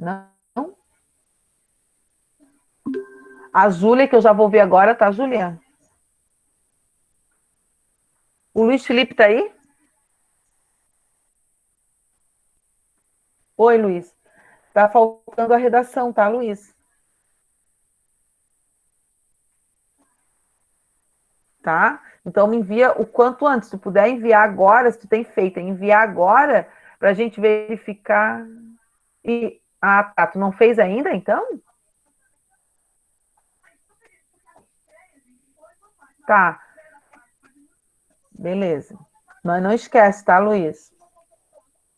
Não? A Júlia, que eu já vou ver agora, tá, Júlia? O Luiz Felipe tá aí? Oi, Luiz. Tá faltando a redação, tá, Luiz? Tá? Então me envia o quanto antes. Se tu puder enviar agora, se tu tem feito, enviar agora para a gente verificar. Ah, tá. Tu não fez ainda, então? Tá. Beleza. Mas não esquece, tá, Luiz?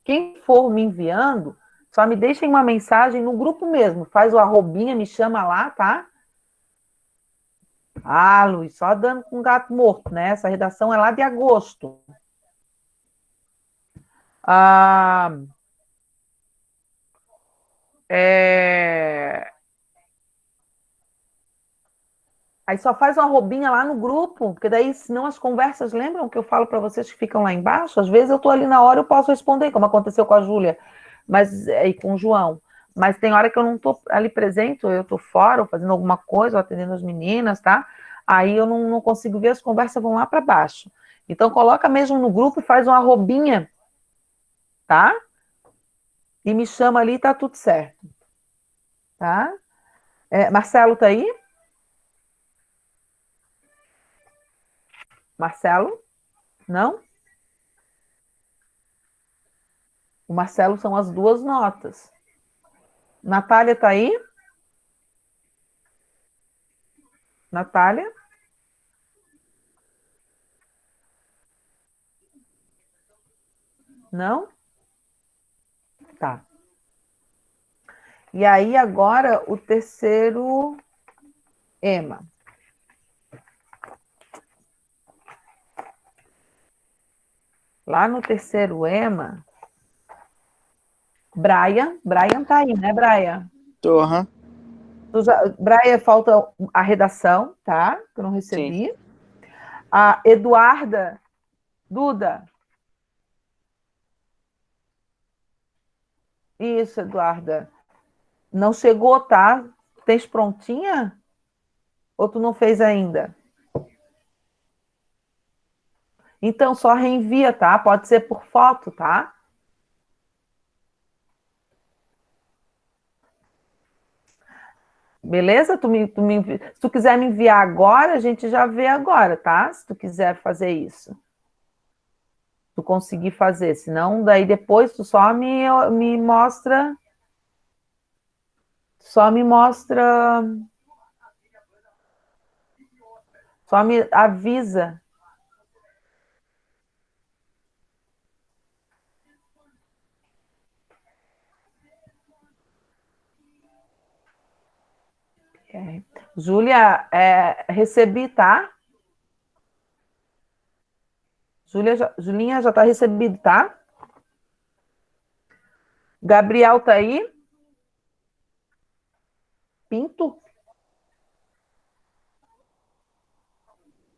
Quem for me enviando, só me deixem uma mensagem no grupo mesmo. Faz o arrobinha, me chama lá, tá? Ah, Luiz, só dando com gato morto, né? Essa redação é lá de agosto. Ah, é... Aí só faz uma arrobinha lá no grupo, porque daí, senão as conversas, lembram que eu falo para vocês que ficam lá embaixo? Às vezes eu estou ali na hora, eu posso responder, como aconteceu com a Júlia, e com o João. Mas tem hora que eu não estou ali presente, ou eu estou fora, ou fazendo alguma coisa, ou atendendo as meninas, tá? Aí eu não consigo ver, as conversas vão lá para baixo. Então coloca mesmo no grupo e faz uma arrobinha, tá? E me chama ali, tá tudo certo, tá? Marcelo tá aí? Marcelo? Não? O Marcelo são as duas notas. Natália tá aí? Natália? Não? Tá. E aí, agora, o terceiro, Ema. Lá no terceiro Ema, Brian tá aí, né, Brian? Tô, aham. Brian, falta a redação, tá? Que eu não Sim. recebi. A Eduarda, Duda. Isso, Eduarda. Não chegou, tá? Tens prontinha? Ou tu não fez ainda? Então, só reenvia, tá? Pode ser por foto, tá? Beleza? Se tu quiser me enviar agora, a gente já vê agora, tá? Se tu quiser fazer isso. Tu conseguir fazer. Senão, daí depois tu me mostra. Só me mostra. Só me avisa. Júlia, recebi, tá? Julinha, já tá recebido, tá? Gabriel tá aí? Pinto?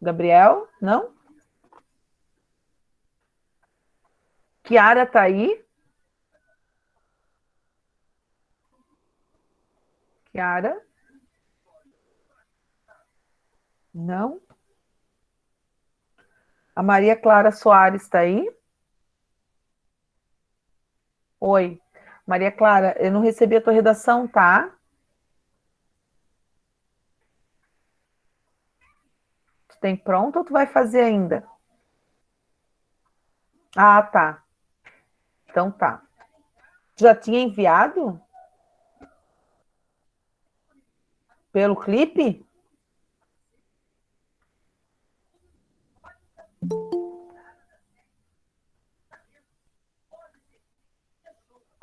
Gabriel? Não? Kiara tá aí? Kiara? Não? A Maria Clara Soares tá aí? Oi. Maria Clara, eu não recebi a tua redação, tá? Tu tem pronto ou tu vai fazer ainda? Ah, tá. Então tá. Tu já tinha enviado pelo clipe?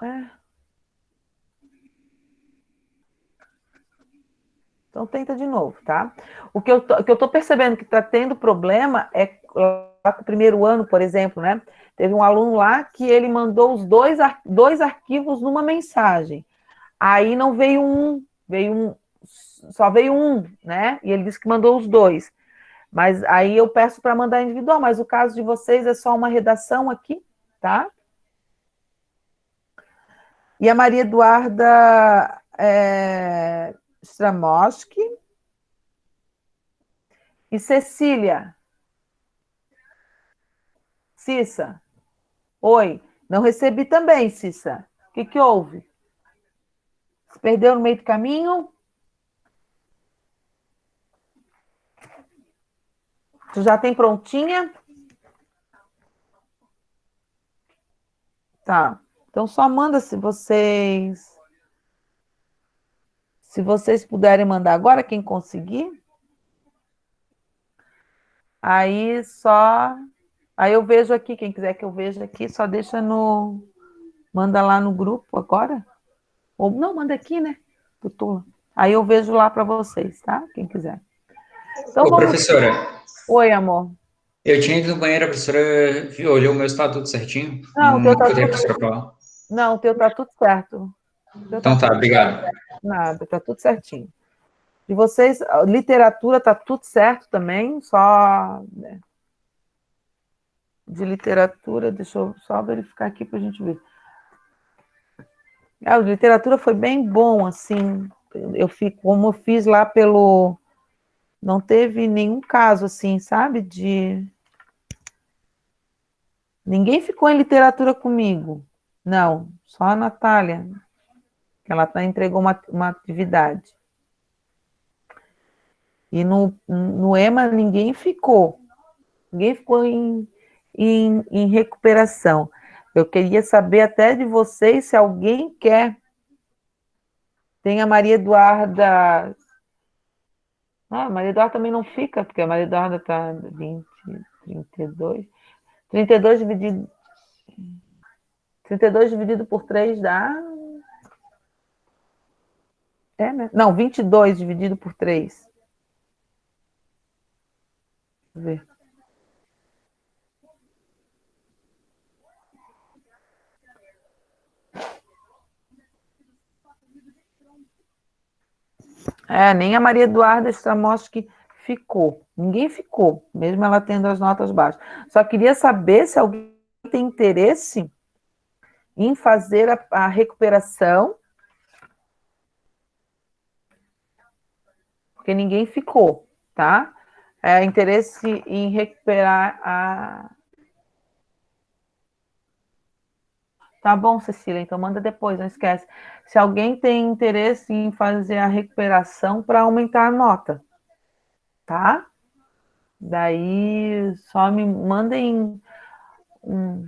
É. Então tenta de novo, tá? O que eu tô percebendo que tá tendo problema é lá com o primeiro ano, por exemplo, né? Teve um aluno lá que ele mandou os dois arquivos numa mensagem. Aí não só veio um, né? E ele disse que mandou os dois. Mas aí eu peço para mandar individual, mas o caso de vocês é só uma redação aqui, tá? E a Maria Eduarda Stramoski. E Cecília. Cissa. Oi. Não recebi também, Cissa. O que houve? Se perdeu no meio do caminho? Tu já tem prontinha? Tá. Então só manda se vocês puderem mandar agora, quem conseguir. Aí só aí eu vejo aqui, quem quiser que eu veja aqui, só deixa no manda lá no grupo agora. Ou não, manda aqui, né? Tutula. Aí eu vejo lá para vocês, tá? Quem quiser. Então Ô, vamos. professora, Oi, amor. eu tinha ido no banheiro, a professora olhou o meu estatuto certinho, Não, o teu não tá poderia a tudo, professora falar. não, o teu tá tudo certo. O teu tá Então tá, tudo obrigado. nada, tá tudo certinho. De vocês, literatura tá tudo certo também, só né, de literatura, deixa eu só verificar aqui para a gente ver. A literatura foi bem bom, assim, como eu fiz lá pelo, não teve nenhum caso assim, sabe, ninguém ficou em literatura comigo, não, só a Natália, que ela entregou uma atividade. E no EMA ninguém ficou em recuperação. Eu queria saber até de vocês se alguém quer. Tem a Maria Eduarda. Ah, a Maria Eduarda também não fica, porque a Maria Eduarda está 20, 32. 32 dividido, 32 dividido por 3 dá. É, né? Não, 22 dividido por 3. Deixa eu ver. Nem a Maria Eduarda Stramowski ficou. Ninguém ficou, mesmo ela tendo as notas baixas. Só queria saber se alguém tem interesse em fazer a recuperação, porque ninguém ficou, tá? Interesse em recuperar a. Tá bom, Cecília, então manda depois, não esquece. Se alguém tem interesse em fazer a recuperação para aumentar a nota, tá? Daí só me mandem um.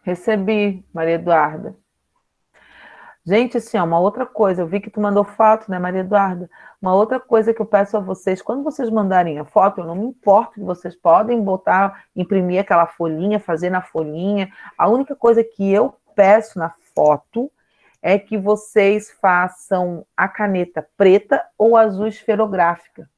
Recebi, Maria Eduarda. Gente, assim, ó, uma outra coisa, eu vi que tu mandou foto, né, Maria Eduarda? Uma outra coisa que eu peço a vocês, quando vocês mandarem a foto, eu não me importo que vocês podem botar, imprimir aquela folhinha, fazer na folhinha. A única coisa que eu peço na foto é que vocês façam a caneta preta ou azul esferográfica,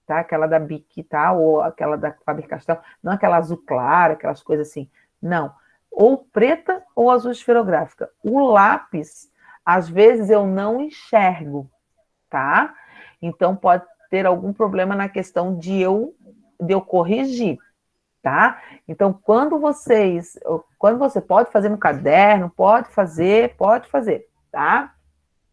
tá? Aquela da Bic, tá? Ou aquela da Faber-Castell, não aquela azul clara, aquelas coisas assim. Não. Ou preta ou azul esferográfica. O lápis, às vezes eu não enxergo, tá? Então pode ter algum problema na questão de eu corrigir, tá? Então quando você pode fazer no caderno, pode fazer, tá?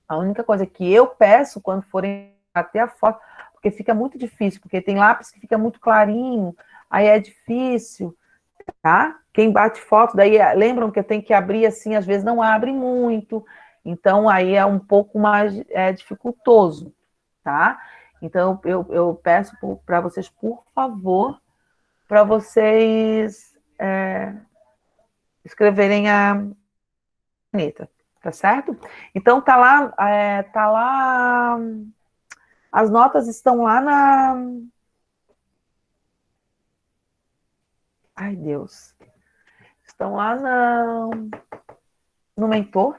A única coisa que eu peço quando forem até a foto, porque fica muito difícil, porque tem lápis que fica muito clarinho, aí é difícil, tá? Quem bate foto, daí lembram que eu tenho que abrir assim, às vezes não abre muito, então aí é um pouco mais dificultoso, tá? Então eu peço para vocês, por favor, para vocês escreverem a caneta, tá certo? Então tá lá, as notas estão lá na. Ai, Deus. Estão lá no mentor,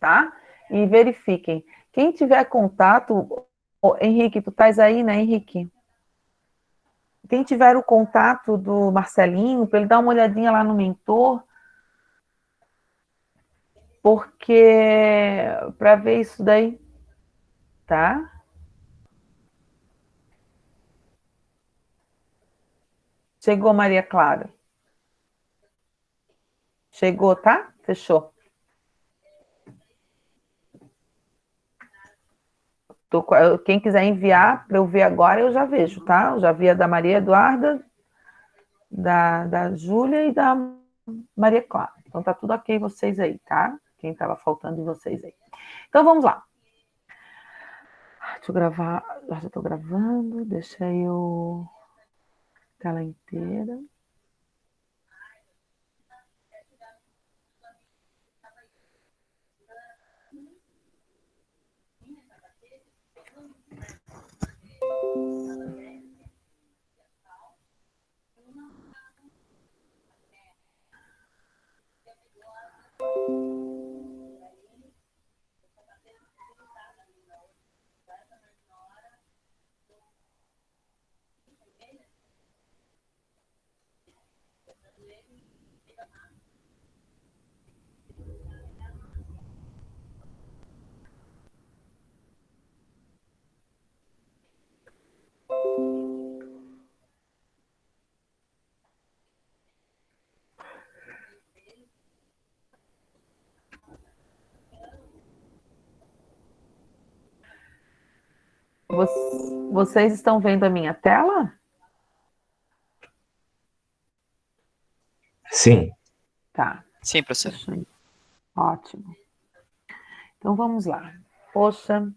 tá? E verifiquem. Quem tiver contato, Henrique, tu estás aí, né, Henrique? quem tiver o contato do Marcelinho, para ele dar uma olhadinha lá no mentor, porque para ver isso daí, tá? Chegou, Maria Clara. Chegou, tá? Fechou. Quem quiser enviar para eu ver agora, eu já vejo, tá? Eu já vi a da Maria Eduarda, da Júlia e da Maria Clara. Então tá tudo ok vocês aí, tá? Quem estava faltando de vocês aí. Então vamos lá. Deixa eu gravar. Já estou gravando. Deixa eu. Tela inteira. Vocês estão vendo a minha tela? Sim. Tá. Sim, professora. Ótimo. Então vamos lá. Poxa,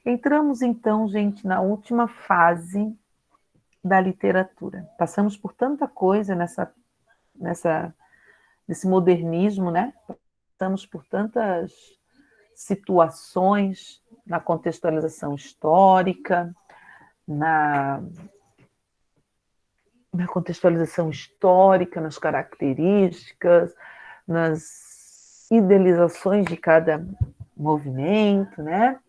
entramos então, gente, na última fase da literatura. Passamos por tanta coisa nesse modernismo, né? Passamos por tantas situações na contextualização histórica, na contextualização histórica, nas características, nas idealizações de cada movimento, né?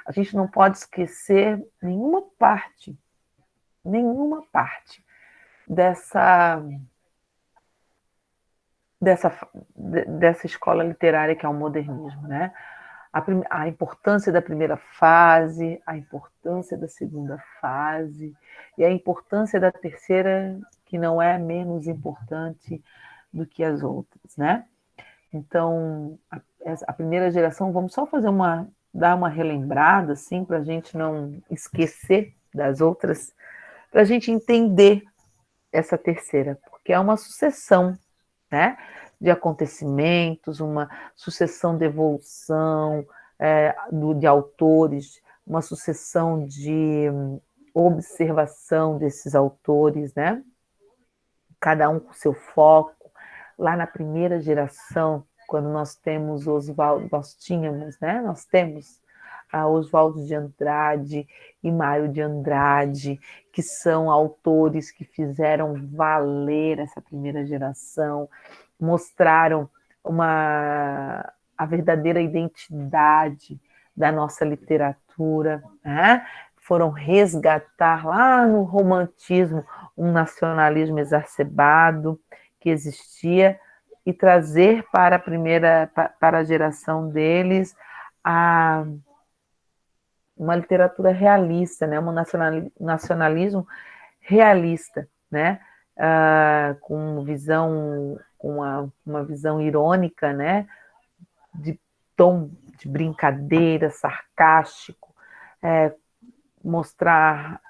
A gente não pode esquecer nenhuma parte dessa escola literária que é o modernismo, né? A importância da primeira fase, a importância da segunda fase e a importância da terceira, que não é menos importante do que as outras, né? Então, a primeira geração, vamos só dar uma relembrada, assim, para a gente não esquecer das outras, para a gente entender essa terceira, porque é uma sucessão, né, de acontecimentos, uma sucessão de evolução de autores, uma sucessão de observação desses autores, né? Cada um com seu foco. Lá na primeira geração, quando nós temos nós temos a Oswaldo de Andrade e Mário de Andrade, que são autores que fizeram valer essa primeira geração, mostraram a verdadeira identidade da nossa literatura, né? Foram resgatar lá no romantismo um nacionalismo exacerbado que existia e trazer para a geração deles uma literatura realista, né? Um nacionalismo realista, né? Com uma visão irônica, né? De tom de brincadeira, sarcástico, mostrar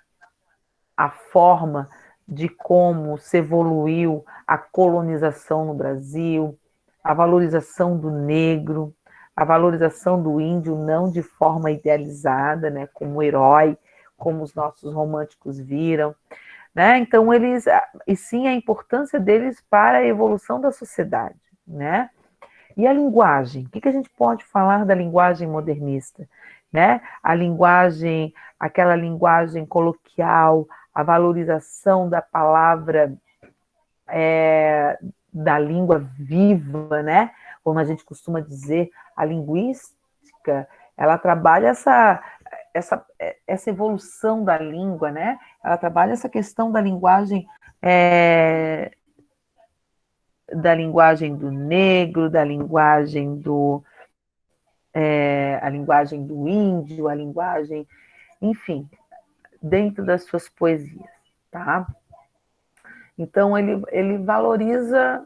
a forma de como se evoluiu a colonização no Brasil, a valorização do negro, a valorização do índio não de forma idealizada, né, como herói, como os nossos românticos viram, né? Então e sim a importância deles para a evolução da sociedade, né? E a linguagem, o que a gente pode falar da linguagem modernista, né? A linguagem, aquela linguagem coloquial, a valorização da palavra, da língua viva, né? Como a gente costuma dizer, a linguística, ela trabalha essa evolução da língua, né? Ela trabalha essa questão da linguagem do negro, da linguagem a linguagem do índio, a linguagem, enfim, dentro das suas poesias, tá? Então, ele valoriza,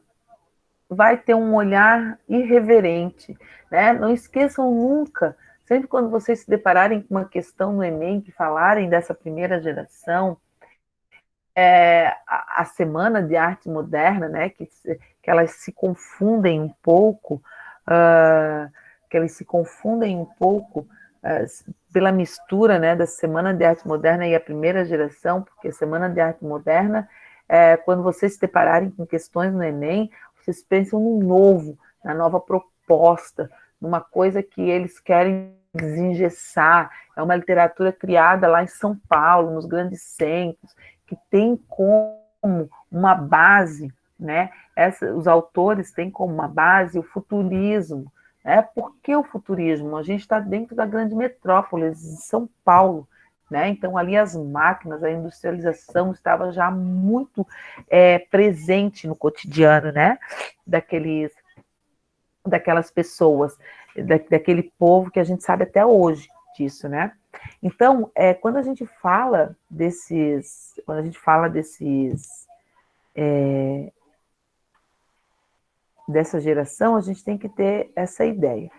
vai ter um olhar irreverente, né? Não esqueçam nunca, sempre quando vocês se depararem com uma questão no Enem, que falarem dessa primeira geração, a Semana de Arte Moderna, né? Que elas se confundem um pouco, pela mistura, né, da Semana de Arte Moderna e a primeira geração, porque a Semana de Arte Moderna, quando vocês se depararem com questões no Enem, vocês pensam no novo, na nova proposta, numa coisa que eles querem desengessar. É uma literatura criada lá em São Paulo, nos grandes centros, que tem como uma base, né? Os autores têm como uma base o futurismo. Por que o futurismo? A gente está dentro da grande metrópole de São Paulo, né? Então, ali as máquinas, a industrialização estava já muito presente no cotidiano, né? Daquelas pessoas, daquele povo que a gente sabe até hoje disso, né? Então, quando a gente fala dessa geração, a gente tem que ter essa ideia.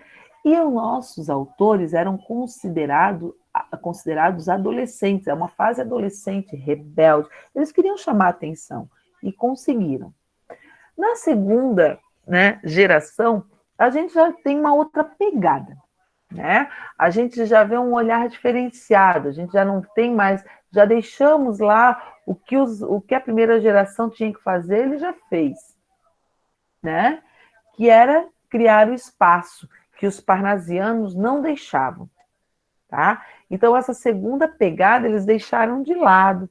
E os nossos autores eram considerados adolescentes, é uma fase adolescente, rebelde. Eles queriam chamar atenção e conseguiram. Na segunda, né, geração, a gente já tem uma outra pegada, né? A gente já vê um olhar diferenciado, a gente já não tem mais, já deixamos lá o que a primeira geração tinha que fazer, ele já fez, né? Que era criar o espaço que os parnasianos não deixavam, tá? Então, essa segunda pegada eles deixaram de lado.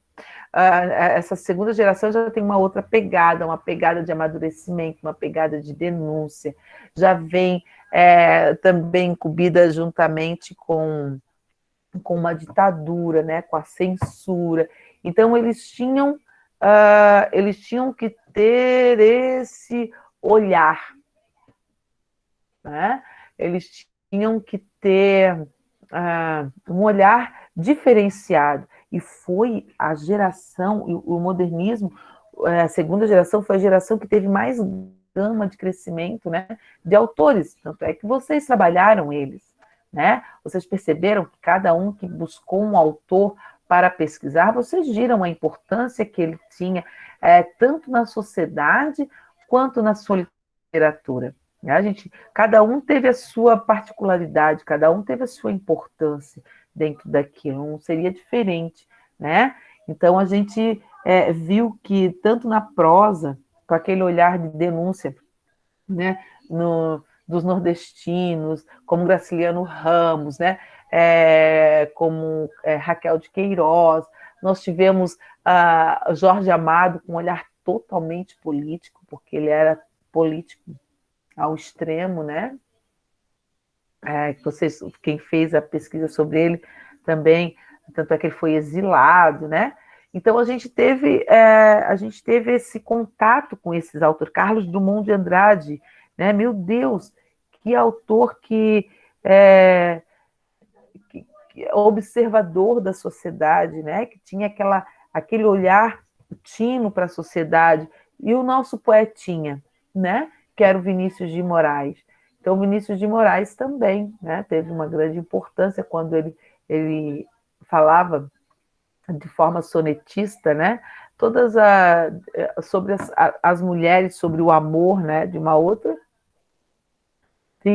Essa segunda geração já tem uma outra pegada, uma pegada de amadurecimento, uma pegada de denúncia, já vem também incumbida juntamente com uma ditadura, né, com a censura. Então, eles tinham que ter esse olhar, né? Eles tinham que ter um olhar diferenciado. E foi a geração, o modernismo, a segunda geração foi a geração que teve mais gama de crescimento, né, de autores. Tanto é que vocês trabalharam eles, né? Vocês perceberam que cada um que buscou um autor para pesquisar, vocês viram a importância que ele tinha, tanto na sociedade quanto na sua literatura. Cada um teve a sua particularidade, cada um teve a sua importância dentro daquilo, não seria diferente, né? Então, a gente viu que, tanto na prosa, com aquele olhar de denúncia, né, dos nordestinos, como Graciliano Ramos, né, como Raquel de Queiroz, nós tivemos Jorge Amado com um olhar totalmente político, porque ele era político ao extremo, né? Quem fez a pesquisa sobre ele também, tanto é que ele foi exilado, né? Então a gente teve esse contato com esses autores. Carlos Drummond de Andrade, né? Meu Deus, que autor que é observador da sociedade, né? Que tinha aquele olhar tino para a sociedade. E o nosso poetinha, né? Que era o Vinícius de Moraes. Então, Vinícius de Moraes também, né, teve uma grande importância quando ele falava de forma sonetista, né, sobre as mulheres, sobre o amor, né, tem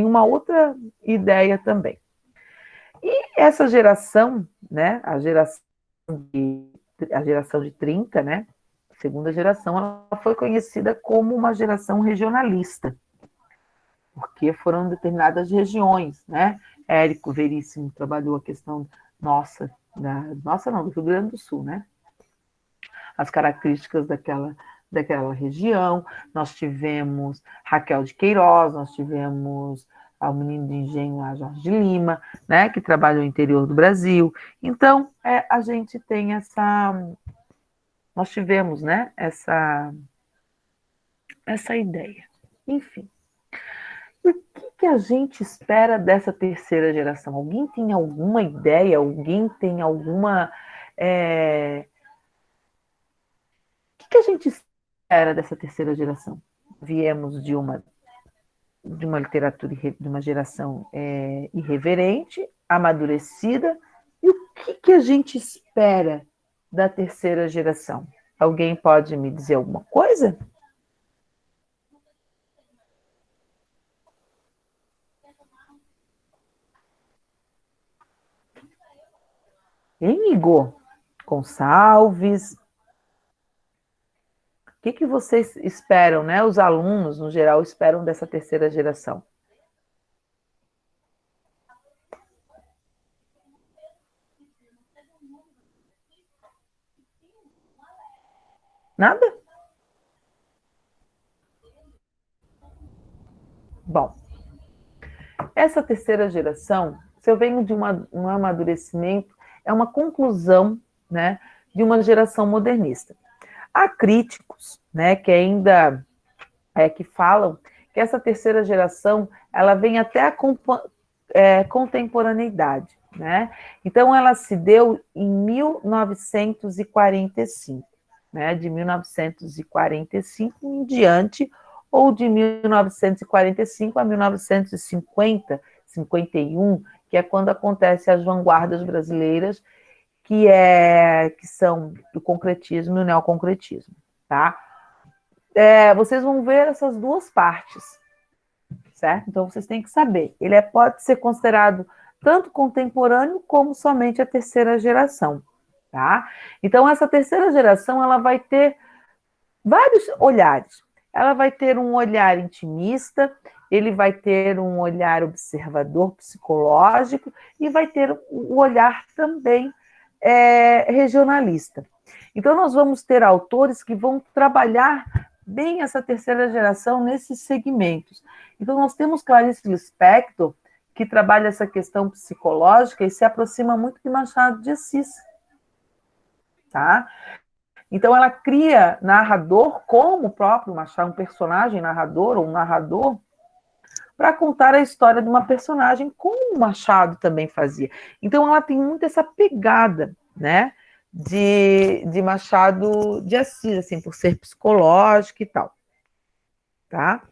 uma outra ideia também. E essa geração, né, a geração de 30, né, a segunda geração, ela foi conhecida como uma geração regionalista, porque foram determinadas regiões, né? Érico Veríssimo trabalhou a questão do Rio Grande do Sul, né? As características daquela região. Nós tivemos Raquel de Queiroz, nós tivemos ao menino de engenho lá, Jorge de Lima, né, que trabalha no interior do Brasil. Então, a gente tem nós tivemos, né, essa ideia. Enfim, o que a gente espera dessa terceira geração? Alguém tem alguma ideia? Alguém tem alguma... O que a gente espera dessa terceira geração? Viemos de uma literatura, de uma geração irreverente, amadurecida. E o que a gente espera da terceira geração? Alguém pode me dizer alguma coisa? Hein, Igor? Gonçalves? O que vocês esperam, né? Os alunos, no geral, esperam dessa terceira geração? Nada? Bom, essa terceira geração, se eu venho de um amadurecimento, é uma conclusão, né, de uma geração modernista. Há críticos, né, que ainda que falam que essa terceira geração ela vem até a contemporaneidade, né? Então ela se deu em 1945, né? De 1945 em diante, ou de 1945 a 1950, 51, que é quando acontecem as vanguardas brasileiras, que são o concretismo e o neoconcretismo, tá? Vocês vão ver essas duas partes, certo? Então vocês têm que saber. Ele pode ser considerado tanto contemporâneo como somente a terceira geração, tá? Então essa terceira geração ela vai ter vários olhares. Ela vai ter um olhar intimista, ele vai ter um olhar observador psicológico e vai ter um olhar também regionalista. Então nós vamos ter autores que vão trabalhar bem essa terceira geração nesses segmentos. Então nós temos Clarice Lispector, que trabalha essa questão psicológica e se aproxima muito de Machado de Assis, tá? Então ela cria narrador como o próprio Machado, um personagem narrador ou um narrador, para contar a história de uma personagem, como o Machado também fazia. Então ela tem muito essa pegada, né, de Machado de Assis, assim, por ser psicológico e tal, tá?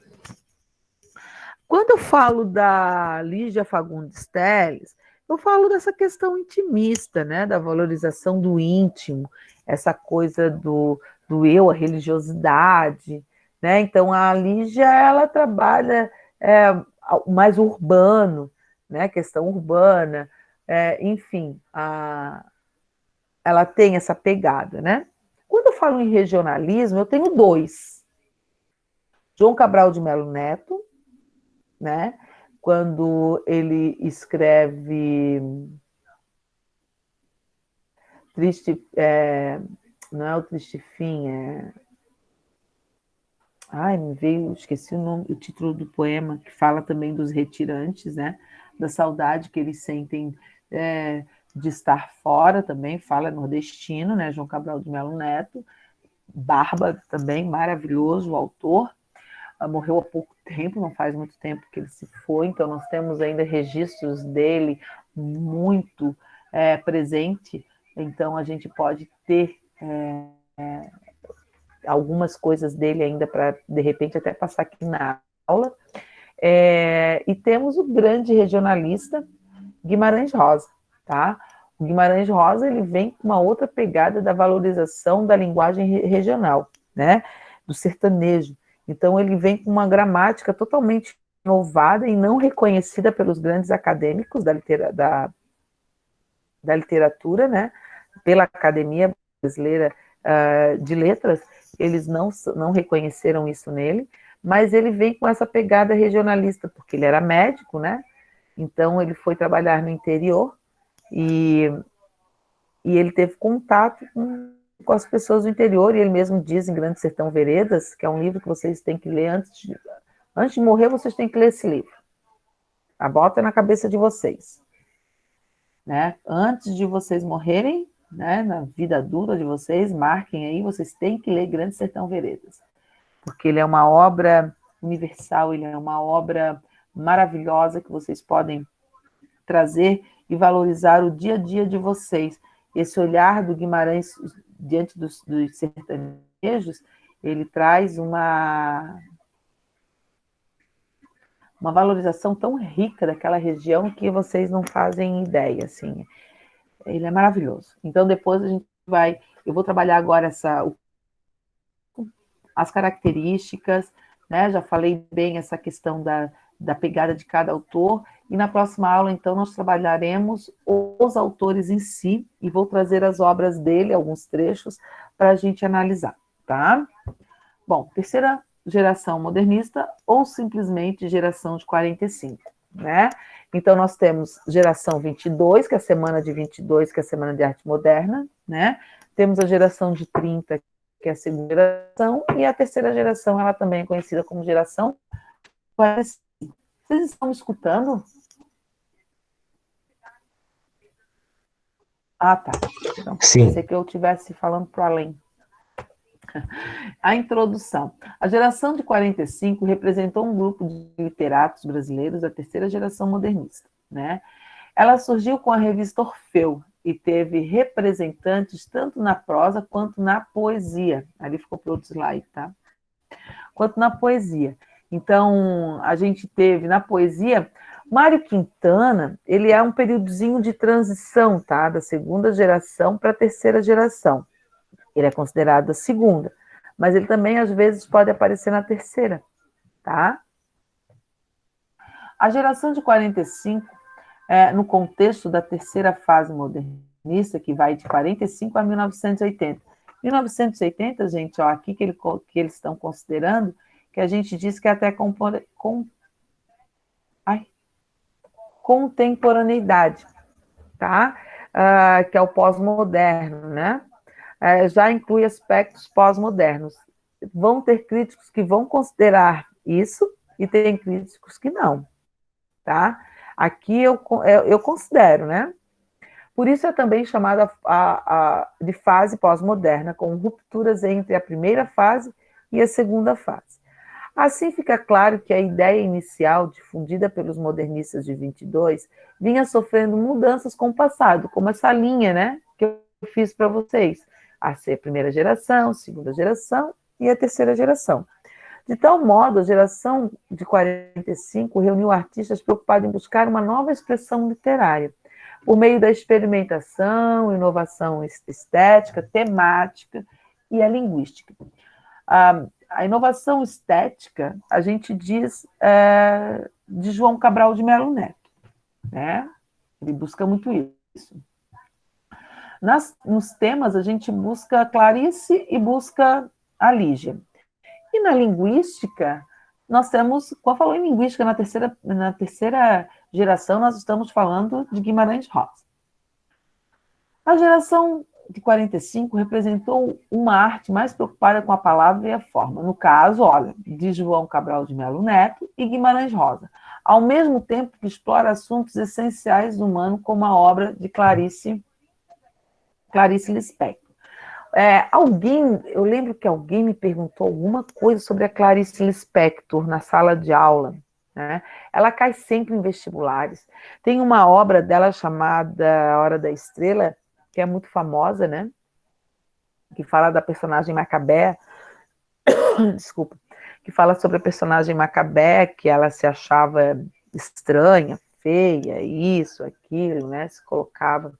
Quando eu falo da Lígia Fagundes Telles, eu falo dessa questão intimista, né, da valorização do íntimo, essa coisa do eu, a religiosidade, né? Então a Lígia ela trabalha mais urbano, né, questão urbana, enfim, ela tem essa pegada, né? Quando eu falo em regionalismo, eu tenho dois. João Cabral de Melo Neto, né? Quando ele escreve Triste, não é o Triste Fim, me veio, esqueci o título do poema, que fala também dos retirantes, né? Da saudade que eles sentem de estar fora também, fala nordestino, né? João Cabral de Melo Neto, Barba também, maravilhoso o autor, morreu há pouco tempo, não faz muito tempo que ele se foi, então nós temos ainda registros dele muito presente, então a gente pode ter algumas coisas dele ainda para, de repente, até passar aqui na aula. E temos o grande regionalista Guimarães Rosa, tá? O Guimarães Rosa, ele vem com uma outra pegada da valorização da linguagem regional, né? Do sertanejo. Então, ele vem com uma gramática totalmente inovada e não reconhecida pelos grandes acadêmicos da literatura, né? Pela Academia Brasileira de Letras, eles não reconheceram isso nele, mas ele vem com essa pegada regionalista, porque ele era médico, né? Então, ele foi trabalhar no interior e ele teve contato com as pessoas do interior, e ele mesmo diz em Grande Sertão Veredas, que é um livro que vocês têm que ler antes de morrer, vocês têm que ler esse livro. bota na cabeça de vocês, né? Antes de vocês morrerem, né, na vida adulta de vocês, marquem aí, vocês têm que ler Grande Sertão Veredas, porque ele é uma obra universal, ele é uma obra maravilhosa que vocês podem trazer e valorizar o dia a dia de vocês. Esse olhar do Guimarães diante dos sertanejos, ele traz uma valorização tão rica daquela região que vocês não fazem ideia, assim. Ele é maravilhoso. Então, depois eu vou trabalhar agora as características, né? Já falei bem essa questão da pegada de cada autor, e na próxima aula, então, nós trabalharemos os autores em si, e vou trazer as obras dele, alguns trechos, para a gente analisar, tá? Bom, terceira geração modernista, ou simplesmente geração de 45, né? Então, nós temos geração 22, que é a semana de 22, que é a semana de arte moderna, né? Temos a geração de 30, que é a segunda geração, e a terceira geração, ela também é conhecida como geração 45. Vocês estão me escutando? Ah, tá. Então, pensei que eu estivesse falando para além. A introdução. A geração de 45 representou um grupo de literatos brasileiros da terceira geração modernista, né? Ela surgiu com a revista Orfeu e teve representantes tanto na prosa quanto na poesia. Ali ficou para outro slide, tá? Quanto na poesia. Então, a gente teve na poesia Mário Quintana, ele é um períodozinho de transição, tá? Da segunda geração para a terceira geração. Ele é considerado a segunda, mas ele também, às vezes, pode aparecer na terceira, tá? A geração de 45, no contexto da terceira fase modernista, que vai de 45 a 1980. 1980, gente, ó, aqui que eles estão considerando, que a gente diz que é até contemporaneidade, tá? Que é o pós-moderno, né? Já inclui aspectos pós-modernos. Vão ter críticos que vão considerar isso e tem críticos que não, tá? Aqui eu considero, né? Por isso é também chamada de fase pós-moderna, com rupturas entre a primeira fase e a segunda fase. Assim fica claro que a ideia inicial, difundida pelos modernistas de 22, vinha sofrendo mudanças com o passado, como essa linha, né, que eu fiz para vocês. A primeira geração, segunda geração e a terceira geração. De tal modo, a geração de 45 reuniu artistas preocupados em buscar uma nova expressão literária, por meio da experimentação, inovação estética, temática e a linguística. A inovação estética, a gente diz de João Cabral de Melo Neto, né? Ele busca muito isso. Nos temas, a gente busca Clarice e busca a Lígia. E na linguística, nós temos, quando falou em linguística, na terceira geração, nós estamos falando de Guimarães Rosa. A geração de 45 representou uma arte mais preocupada com a palavra e a forma. No caso, olha, de João Cabral de Melo Neto e Guimarães Rosa, ao mesmo tempo que explora assuntos essenciais do humano, como a obra de Clarice Lispector. Eu lembro que alguém me perguntou alguma coisa sobre a Clarice Lispector na sala de aula, né? Ela cai sempre em vestibulares. Tem uma obra dela chamada A Hora da Estrela, que é muito famosa, né? Que fala da personagem Macabé, desculpa, que fala sobre a personagem Macabé, que ela se achava estranha, feia, isso, aquilo, né? Se colocava.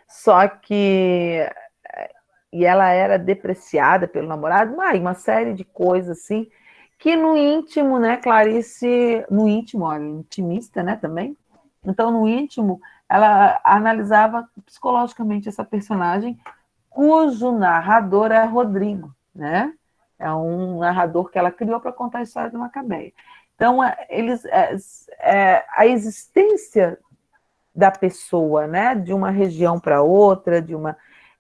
Só que e ela era depreciada pelo namorado, uma série de coisas assim, que no íntimo, né, Clarice, no íntimo, olha, intimista, né, também, então no íntimo, ela analisava psicologicamente essa personagem, cujo narrador é Rodrigo, né, é um narrador que ela criou para contar a história de Macabeia. Então, a existência da pessoa, né, de uma região para outra,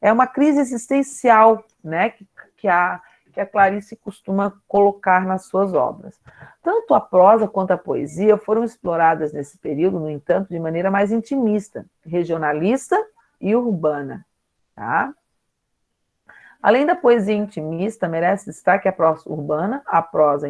é uma crise existencial, né, que a que a Clarice costuma colocar nas suas obras. Tanto a prosa quanto a poesia foram exploradas nesse período, no entanto, de maneira mais intimista, regionalista e urbana. Tá? Além da poesia intimista, merece destaque a prosa urbana, a prosa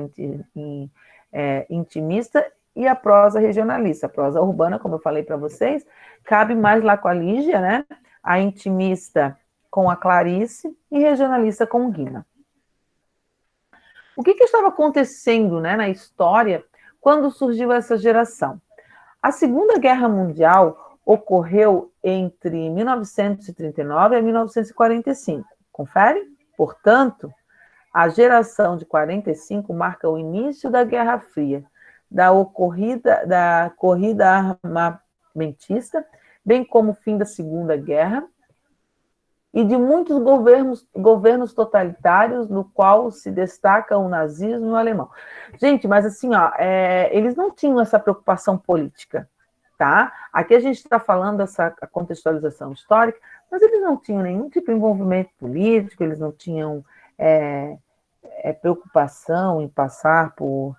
intimista e a prosa regionalista. A prosa urbana, como eu falei para vocês, cabe mais lá com a Lígia, né? A intimista com a Clarice e regionalista com o Guima. O que estava acontecendo, né, na história quando surgiu essa geração? A Segunda Guerra Mundial ocorreu entre 1939 e 1945. Confere? Portanto, a geração de 45 marca o início da Guerra Fria, da corrida armamentista, bem como o fim da Segunda Guerra, e de muitos governos totalitários, no qual se destaca o nazismo e o alemão. Gente, mas assim, ó, eles não tinham essa preocupação política, tá? Aqui a gente está falando dessa contextualização histórica, mas eles não tinham nenhum tipo de envolvimento político, eles não tinham preocupação em passar por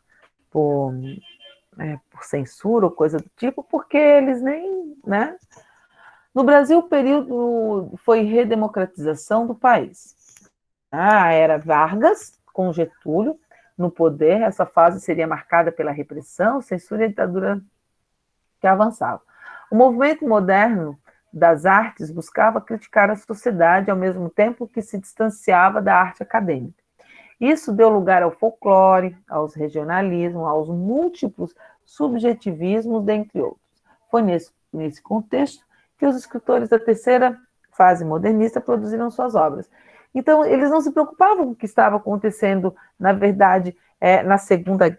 censura ou coisa do tipo, porque eles nem, né? No Brasil, o período foi redemocratização do país. A era Vargas, com Getúlio no poder, essa fase seria marcada pela repressão, censura e ditadura que avançava. O movimento moderno das artes buscava criticar a sociedade ao mesmo tempo que se distanciava da arte acadêmica. Isso deu lugar ao folclore, aos regionalismos, aos múltiplos subjetivismos, dentre outros. Foi nesse contexto que os escritores da terceira fase modernista produziram suas obras. Então, eles não se preocupavam com o que estava acontecendo, na verdade, na segunda,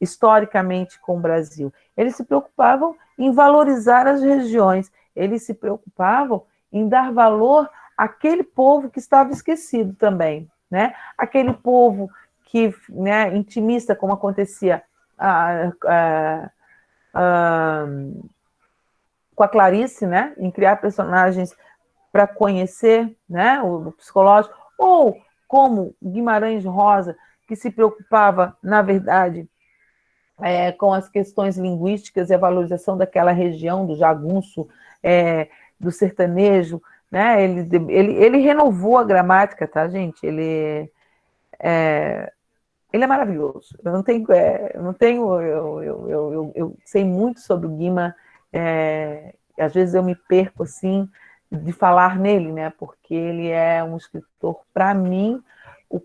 historicamente, com o Brasil. Eles se preocupavam em valorizar as regiões, eles se preocupavam em dar valor àquele povo que estava esquecido também, né? Aquele povo que, né, intimista, como acontecia com a Clarice, né, em criar personagens para conhecer, né, o psicológico, ou como Guimarães Rosa, que se preocupava, na verdade, com as questões linguísticas e a valorização daquela região, do jagunço, do sertanejo, né, ele renovou a gramática, tá, gente? Ele é maravilhoso. Eu sei muito sobre o Guima, às vezes eu me perco, assim, de falar nele, né, porque ele é um escritor, para mim, o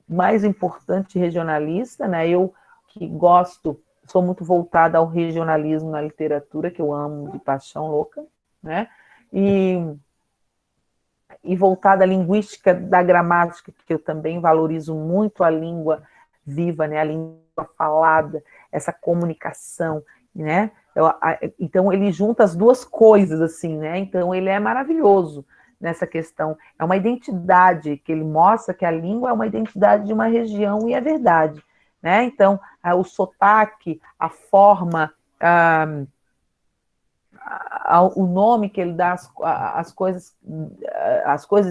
mais importante regionalista, né, eu que gosto, sou muito voltada ao regionalismo na literatura, que eu amo de paixão louca, né, e voltada à linguística da gramática, que eu também valorizo muito a língua viva, né, a língua falada, essa comunicação, né? Então ele junta as duas coisas, assim, né? Então ele é maravilhoso nessa questão. É uma identidade que ele mostra que a língua é uma identidade de uma região e é verdade, né? Então o sotaque, a forma, o nome que ele dá às coisas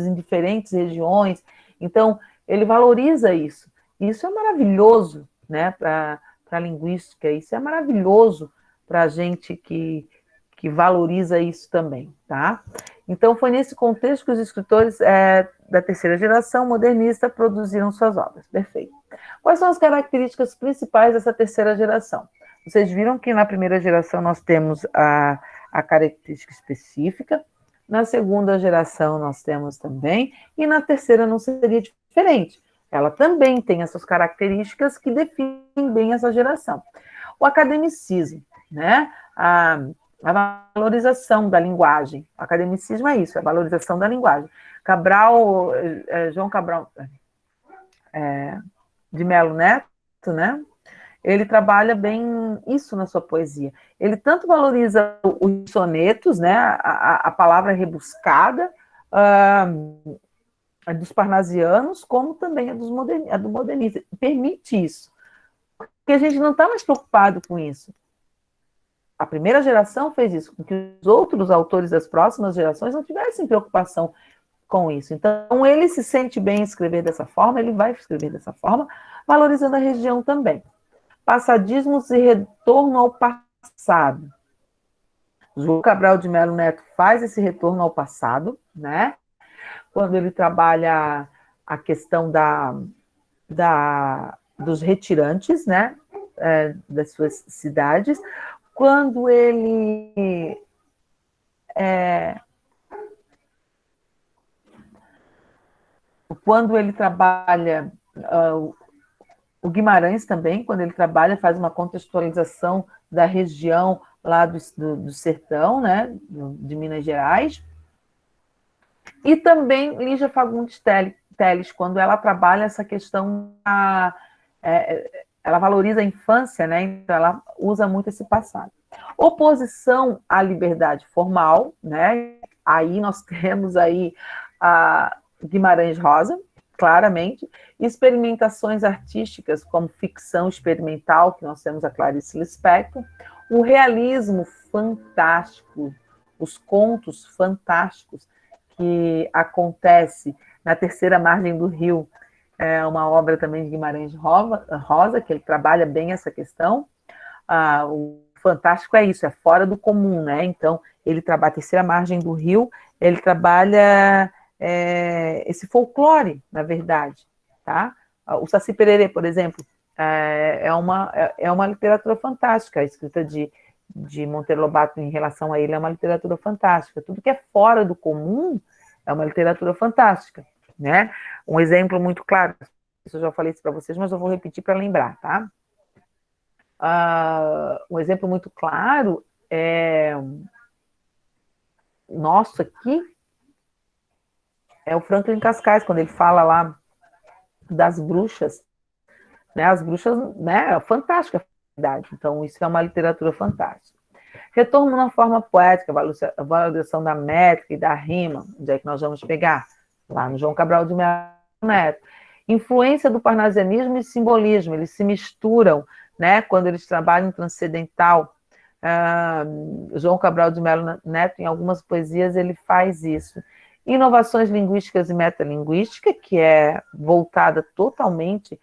em diferentes regiões. Então, ele valoriza isso. Isso é maravilhoso, né, para a linguística, isso é maravilhoso para a gente que valoriza isso também, tá? Então, foi nesse contexto que os escritores da terceira geração modernista produziram suas obras. Perfeito. Quais são as características principais dessa terceira geração? Vocês viram que na primeira geração nós temos a característica específica, na segunda geração nós temos também, e na terceira não seria diferente. Ela também tem essas características que definem bem essa geração. O academicismo, né? A valorização da linguagem. O academicismo é isso, é a valorização da linguagem. João Cabral de Melo Neto, né? Ele trabalha bem isso na sua poesia. Ele tanto valoriza os sonetos, né, a palavra rebuscada, dos parnasianos, como também a do modernista. Permite isso. Porque a gente não está mais preocupado com isso. A primeira geração fez isso, com que os outros autores das próximas gerações não tivessem preocupação com isso. Então, ele se sente bem em escrever dessa forma, ele vai escrever dessa forma, valorizando a região também. Passadismos e retorno ao passado. João Cabral de Melo Neto faz esse retorno ao passado, né? Quando ele trabalha a questão dos retirantes, né? Das suas cidades. Quando ele trabalha o Guimarães também, quando ele trabalha, faz uma contextualização da região lá do sertão, né, de Minas Gerais. E também Lígia Fagundes Telles, quando ela trabalha essa questão, ela valoriza a infância, né, então ela usa muito esse passado. Oposição à liberdade formal, né, aí nós temos aí a Guimarães Rosa, claramente, experimentações artísticas como ficção experimental, que nós temos a Clarice Lispector, o realismo fantástico, os contos fantásticos que acontece na Terceira Margem do Rio, é uma obra também de Guimarães Rosa, que ele trabalha bem essa questão. O fantástico é isso, é fora do comum, né? Então, ele trabalha a Terceira Margem do Rio, ele trabalha esse folclore, na verdade, tá? O Saci Pererê, por exemplo, é uma literatura fantástica, a escrita de Monteiro Lobato em relação a ele é uma literatura fantástica. Tudo que é fora do comum é uma literatura fantástica, né? Um exemplo muito claro, isso eu já falei isso para vocês, mas eu vou repetir para lembrar, tá? Um exemplo muito claro é nosso aqui é o Franklin Cascais, quando ele fala lá das bruxas, né? As bruxas, né? É fantástica a verdade. Então, isso é uma literatura fantástica. Retorno na forma poética, a valorização da métrica e da rima, onde é que nós vamos pegar? Lá no João Cabral de Melo Neto. Influência do parnasianismo e simbolismo, eles se misturam, né? Quando eles trabalham em transcendental. João Cabral de Melo Neto, em algumas poesias, ele faz isso. Inovações linguísticas e metalinguística, que é voltada totalmente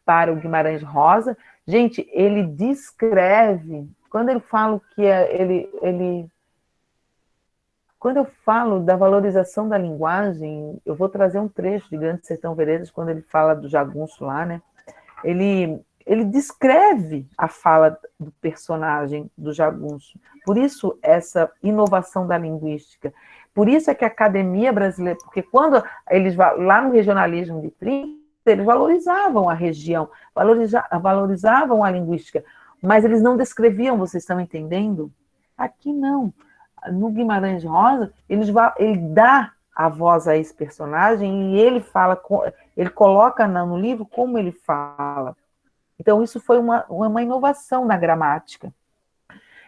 para o Guimarães Rosa. Gente, ele descreve, quando ele fala que quando eu falo da valorização da linguagem, eu vou trazer um trecho de Grande Sertão Veredas, quando ele fala do jagunço lá, né? Ele descreve a fala do personagem do jagunço. Por isso, essa inovação da linguística. Por isso é que a academia brasileira, porque quando eles lá no regionalismo de 30, eles valorizavam a região, valorizavam a linguística, mas eles não descreviam, vocês estão entendendo? Aqui não. No Guimarães Rosa, ele dá a voz a esse personagem e ele coloca no livro como ele fala. Então, isso foi uma inovação na gramática.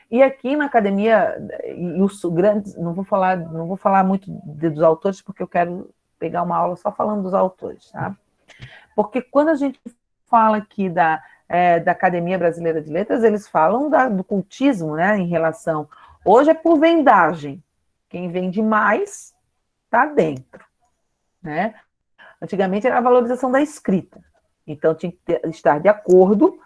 E aqui na academia, e os grandes, não vou falar muito dos autores, porque eu quero pegar uma aula só falando dos autores, tá? Porque quando a gente fala aqui da Academia Brasileira de Letras, eles falam do cultismo, né, em relação... Hoje é por vendagem. Quem vende mais está dentro, né? Antigamente era a valorização da escrita. Então tinha que estar de acordo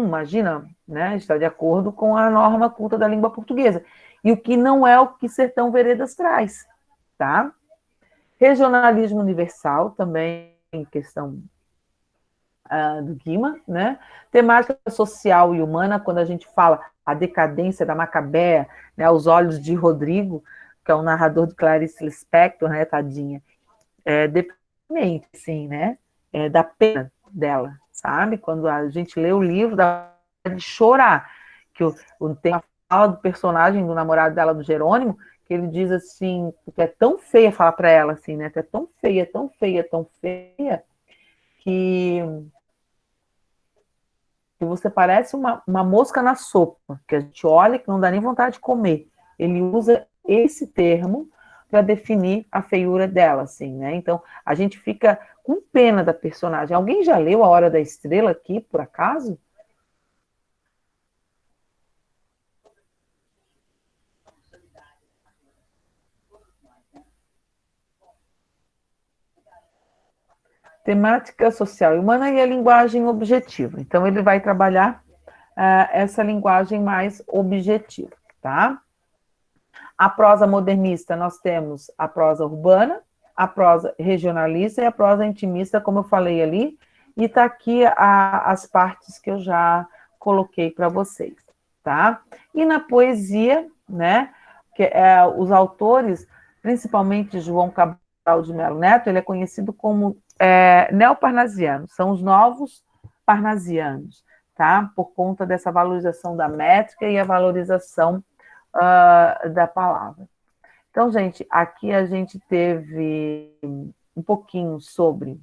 imagina, né, estar de acordo com a norma culta da língua portuguesa. E o que não é o que Sertão Veredas traz, tá? Regionalismo universal, também em questão do Guima, né? Temática social e humana, quando a gente fala a decadência da Macabea, né, aos olhos de Rodrigo, que é o narrador de Clarice Lispector, né, tadinha, deprimente, sim, né? Da pena dela, sabe? Quando a gente lê o livro, dá de chorar, que tem a fala do personagem, do namorado dela, do Jerônimo, que ele diz assim, porque é tão feia, fala para ela assim, né? É tão feia, tão feia, tão feia, que você parece uma mosca na sopa, que a gente olha que não dá nem vontade de comer. Ele usa esse termo para definir a feiura dela, assim, né? Então, a gente fica com pena da personagem. Alguém já leu A Hora da Estrela aqui, por acaso? temática social e humana e a linguagem objetiva. Então, ele vai trabalhar essa linguagem mais objetiva, tá? A prosa modernista, nós temos a prosa urbana, a prosa regionalista e a prosa intimista, como eu falei ali, e está aqui as partes que eu já coloquei para vocês, tá? E na poesia, né, os autores, principalmente João Cabral de Melo Neto, ele é conhecido como neoparnasiano, são os novos parnasianos, tá? Por conta dessa valorização da métrica e a valorização da palavra. Então, gente, aqui a gente teve um pouquinho sobre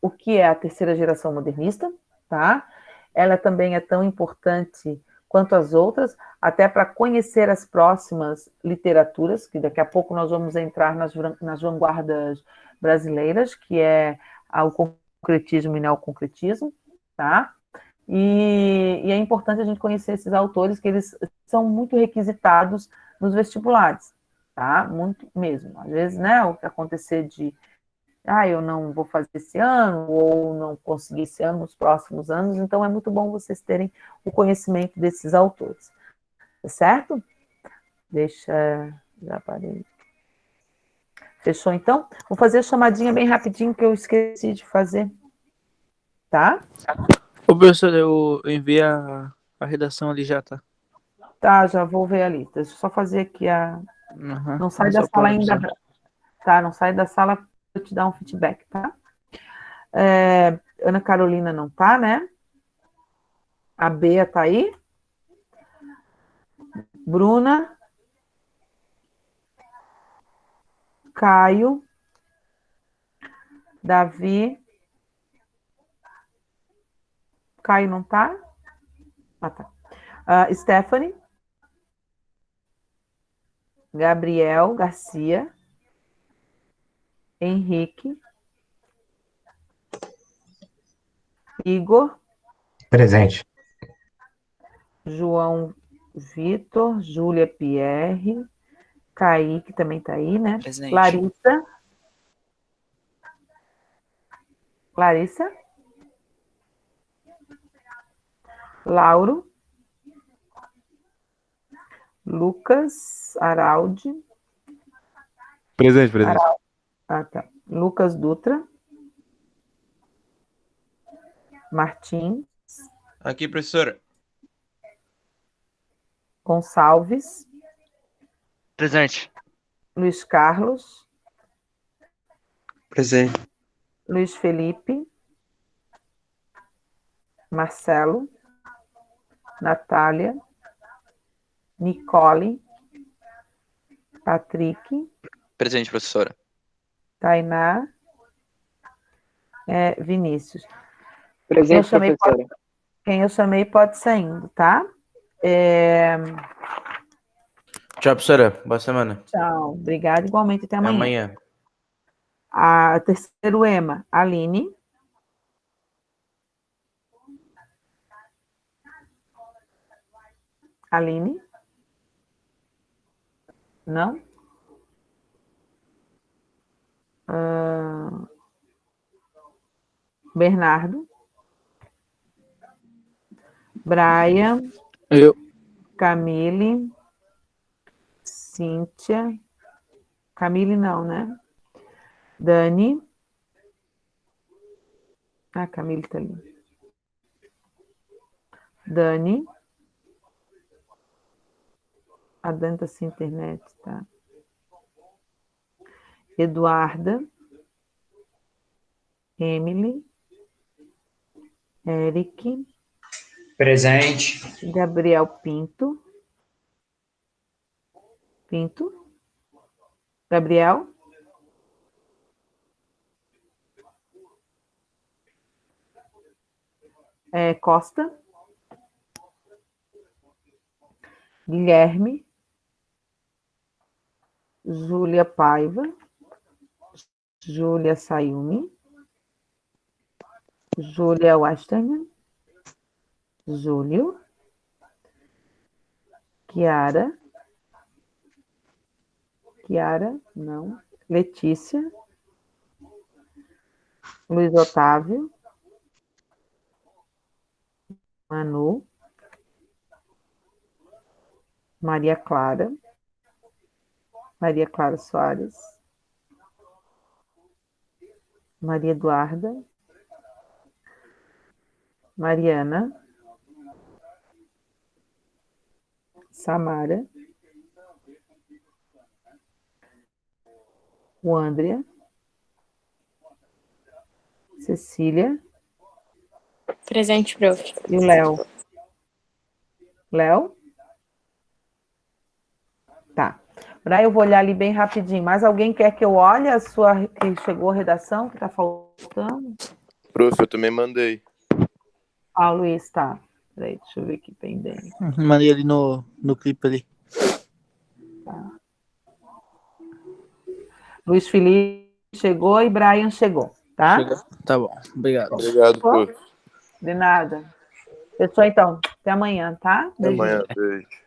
o que é a terceira geração modernista, tá? Ela também é tão importante quanto as outras, até para conhecer as próximas literaturas, que daqui a pouco nós vamos entrar nas vanguardas brasileiras, que é o concretismo e neoconcretismo, tá? E é importante a gente conhecer esses autores, que eles são muito requisitados nos vestibulares, tá? Muito mesmo. Às vezes, né, o que acontecer de eu não vou fazer esse ano, ou não consegui esse ano, nos próximos anos, então é muito bom vocês terem o conhecimento desses autores, tá certo? Já parei. Fechou, então? Vou fazer a chamadinha bem rapidinho, que eu esqueci de fazer, tá? Ô, professor, eu enviei a redação ali já, tá? Tá, já vou ver ali. Deixa eu só fazer aqui Uhum. Não sai da sala ainda. Tá, não sai da sala para eu te dar um feedback, tá? Ana Carolina não tá, né? A Bea tá aí? Bruna? Caio? Davi? Caio não tá? Tá. Stephanie? Gabriel Garcia? Henrique? Igor? Presente. João Vitor? Júlia Pierre? Kaique também tá aí, né? Presente. Larissa? Lauro? Lucas Araldi? Presente. Tá. Lucas Dutra? Martim? Aqui, professora. Gonçalves? Presente. Luiz Carlos? Presente. Luiz Felipe? Marcelo? Natália? Nicole? Patrick? Presente, professora. Tainá? Vinícius. Presente, professora. Quem eu chamei pode sair indo, tá? Tchau, professora. Boa semana. Tchau. Obrigada. Igualmente, até Até amanhã. amanhã. A terceiro EMA, Aline. Aline? Não? Bernardo? Brian? Eu. Camille? Cíntia? Camille não, né? Dani? Camille tá ali. Dani? A Dani tá sem internet, tá? Eduarda? Emily? Eric? Presente. Gabriel Pinto? Gabriel? Costa? Guilherme? Júlia Paiva? Júlia Sayumi? Júlia Westerman? Júlio? Kiara? Não. Letícia? Luiz Otávio. Manu. Maria Clara. Maria Clara Soares. Maria Eduarda. Mariana. Samara. O Andrea. Cecília. Presente, prof. E o Léo. Léo? Tá. Daí eu vou olhar ali bem rapidinho. Mais alguém quer que eu olhe a sua que chegou a redação que tá faltando? Prof, eu também mandei. Ah, o Luiz, tá. Peraí, deixa eu ver aqui pendente. Mandei ali no clipe ali. Tá. Luiz Felipe chegou e Brian chegou, tá? Chega. Tá bom, obrigado. Obrigado, prof. De nada. Pessoal, então, até amanhã, tá? Até amanhã, beijo.